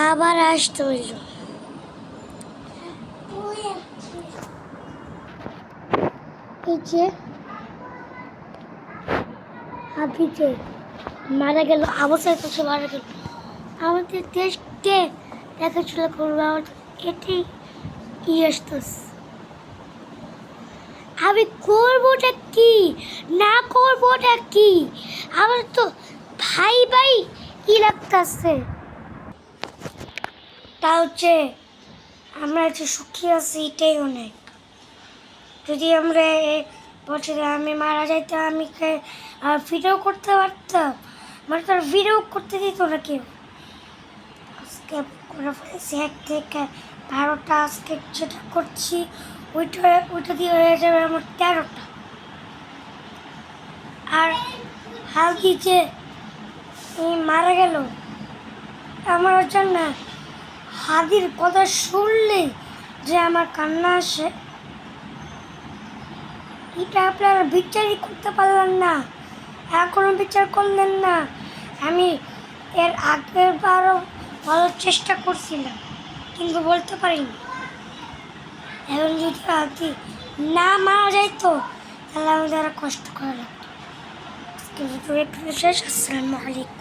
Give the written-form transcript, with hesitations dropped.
আবার আসতে হইল। এই যে হাতিতে মারা গেল, আবু সাইদ মারা গেল, আমাদের দেশকে দেখাশোনা করবে, এটাই আসতেছে। আমি করবোটা কি না করবোটা কি, আমার তো ভাই ভাই কি লাগতেছে। তা হচ্ছে আমরা যে সুখী আছি এটাই অনেক। যদি আমরা বছরে আমি মারা যাইতাম, আমি ভিডিও করতে পারতাম, মানে তার ভিডিও করতে দিত না কেউ। আজকে করে ফেলেছি 1 থেকে 12টা, আজকে যেটা করছি ওইটা দিয়ে হয়ে যাবে আমার 13টা। আর হালকি যে মারা গেল, আমার জন্য হাদির কথা শুনলেই যে আমার কান্না আসে। এটা আপনারা বিচারই করতে পারলেন না, এখনো বিচার করলেন না। আমি এর আগের বারও বলার চেষ্টা করছিলাম, কিন্তু বলতে পারিনি। এখন যদি হাতি না মারা যাইতো তাহলে আমাদের আরো কষ্ট করা লাগতো। আজকে ভিডিও এখানে শেষ। আসসালামু আলাইকুম।